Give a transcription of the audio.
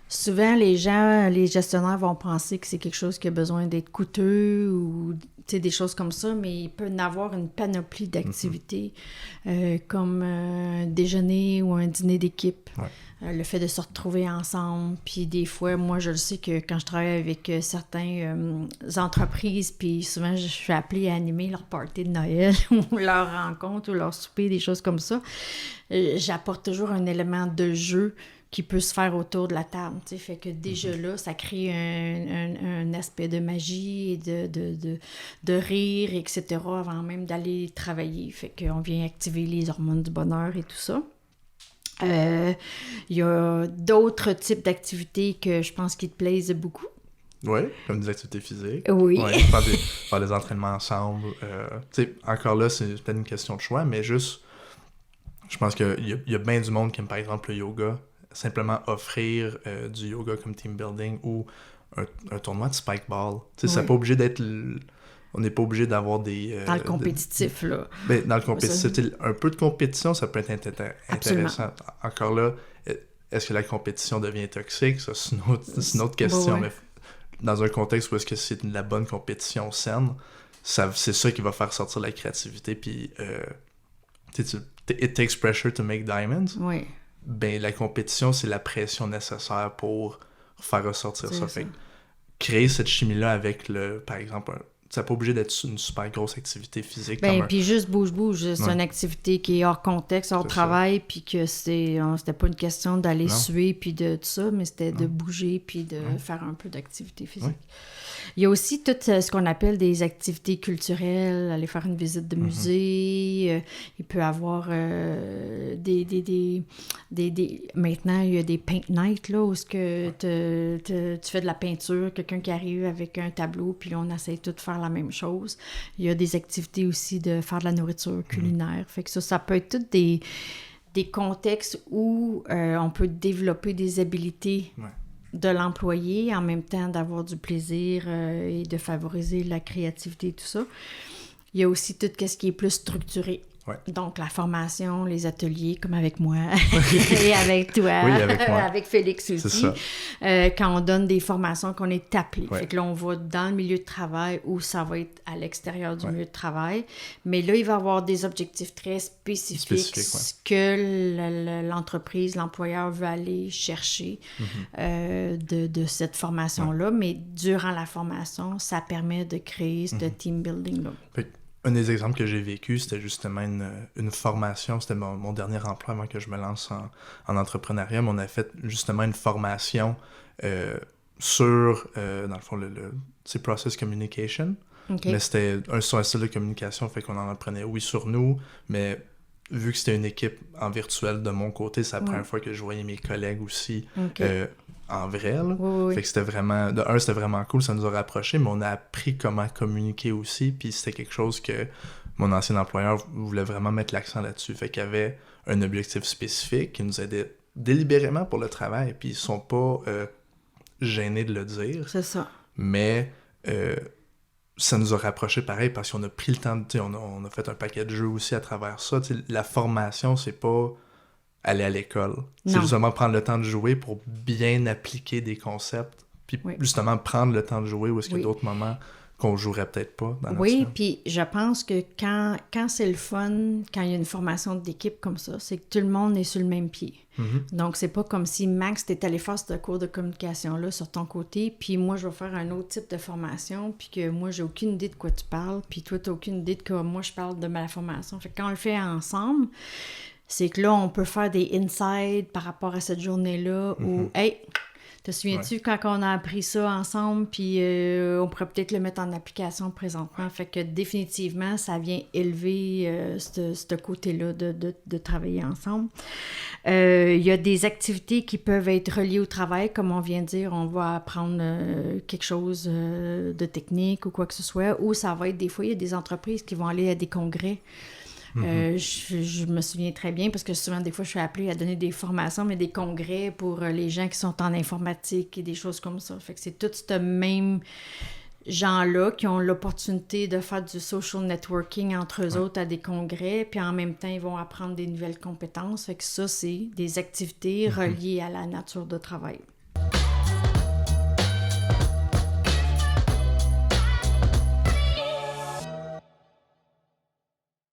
Souvent, les gestionnaires vont penser que c'est quelque chose qui a besoin d'être coûteux ou des choses comme ça, mais il peut y avoir une panoplie d'activités comme un déjeuner ou un dîner d'équipe. Ouais. Le fait de se retrouver ensemble. Puis des fois, moi, je le sais que quand je travaille avec certaines entreprises, puis souvent, je suis appelée à animer leur party de Noël ou leur rencontre ou leur souper, des choses comme ça. J'apporte toujours un élément de jeu qui peut se faire autour de la table. Fait que déjà là, ça crée un aspect de magie et de rire, etc. avant même d'aller travailler. Fait qu'on vient activer les hormones du bonheur et tout ça. Il y a d'autres types d'activités que je pense qui te plaisent beaucoup. Oui, comme des activités physiques. Oui. Ouais, faire des entraînements ensemble. Tu sais, encore là, c'est peut-être une question de choix, mais juste, je pense qu'il y a bien du monde qui aime par exemple le yoga. Simplement offrir du yoga comme team building ou un tournoi de spikeball. Tu sais, c'est pas obligé d'être... On n'est pas obligé d'avoir des... dans le compétitif, là. Ben, dans le compétitif, un peu de compétition, ça peut être intéressant. Encore là, est-ce que la compétition devient toxique? Ça, c'est une autre question. Ouais. Mais dans un contexte où est-ce que c'est de la bonne compétition saine, c'est ça qui va faire sortir la créativité. Puis, it takes pressure to make diamonds. Oui. Ben, la compétition, c'est la pression nécessaire pour faire ressortir ça. Fait créer cette chimie-là avec, par exemple, ça n'est pas obligé d'être une super grosse activité physique. Ben, puis juste bouge. C'est une activité qui est hors contexte, hors travail, puis que c'était pas une question d'aller suer, puis de tout ça, mais c'était de bouger, puis de faire un peu d'activité physique. Il y a aussi tout ce qu'on appelle des activités culturelles, aller faire une visite de musée. Il peut y avoir maintenant, il y a des paint nights, là, où tu fais de la peinture, quelqu'un qui arrive avec un tableau, puis on essaie tout de faire la même chose. Il y a des activités aussi de faire de la nourriture culinaire. Fait que ça peut être toutes des contextes où on peut développer des habiletés de l'employé, en même temps d'avoir du plaisir et de favoriser la créativité et tout ça. Il y a aussi tout ce qui est plus structuré. Ouais. Donc, la formation, les ateliers, comme avec moi et avec toi, oui, avec, moi. Avec Félix aussi. C'est ça. Quand on donne des formations qu'on est appelé. Fait que là, on va dans le milieu de travail ou ça va être à l'extérieur du milieu de travail. Mais là, il va y avoir des objectifs très spécifiques que l'entreprise, l'employeur veut aller chercher de cette formation-là. Mais durant la formation, ça permet de créer ce team building-là. Un des exemples que j'ai vécu, c'était justement une formation. C'était mon dernier emploi avant que je me lance en entrepreneuriat. Mais on a fait justement une formation sur, dans le fond, c'est Process Communication. Okay. Mais c'était sur un style de communication, fait qu'on en apprenait, oui, sur nous, mais vu que c'était une équipe en virtuel de mon côté, c'est la première fois que je voyais mes collègues aussi en vrai. Là. Oui. Fait que c'était vraiment... c'était vraiment cool, ça nous a rapprochés, mais on a appris comment communiquer aussi, puis c'était quelque chose que mon ancien employeur voulait vraiment mettre l'accent là-dessus. Fait qu'il y avait un objectif spécifique qui nous aidait délibérément pour le travail, puis ils sont pas gênés de le dire. C'est ça. Mais... ça nous a rapprochés pareil parce qu'on a pris le temps, on a fait un paquet de jeux aussi à travers ça. La formation, c'est pas aller à l'école. C'est justement prendre le temps de jouer pour bien appliquer des concepts. Puis justement prendre le temps de jouer où est-ce qu'il y a d'autres moments qu'on jouerait peut-être pas dans notre semaine. Puis je pense que quand c'est le fun, quand il y a une formation d'équipe comme ça, c'est que tout le monde est sur le même pied. Mm-hmm. Donc, c'est pas comme si Max, t'es allé faire ce cours de communication-là sur ton côté, puis moi, je vais faire un autre type de formation, puis que moi, j'ai aucune idée de quoi tu parles, puis toi, t'as aucune idée de quoi moi, je parle de ma formation. Fait que quand on le fait ensemble, c'est que là, on peut faire des insights par rapport à cette journée-là, où, hey, te souviens-tu quand on a appris ça ensemble, puis on pourrait peut-être le mettre en application présentement. Fait que définitivement, ça vient élever ce côté-là de travailler ensemble. Il y a des activités qui peuvent être reliées au travail, comme on vient de dire, on va apprendre quelque chose de technique ou quoi que ce soit, ou ça va être des fois, il y a des entreprises qui vont aller à des congrès. Je me souviens très bien parce que souvent, des fois, je suis appelée à donner des formations, mais des congrès pour les gens qui sont en informatique et des choses comme ça. Fait que c'est tout ce même gens-là qui ont l'opportunité de faire du social networking entre eux autres à des congrès, puis en même temps, ils vont apprendre des nouvelles compétences. Fait que ça, c'est des activités reliées à la nature de travail.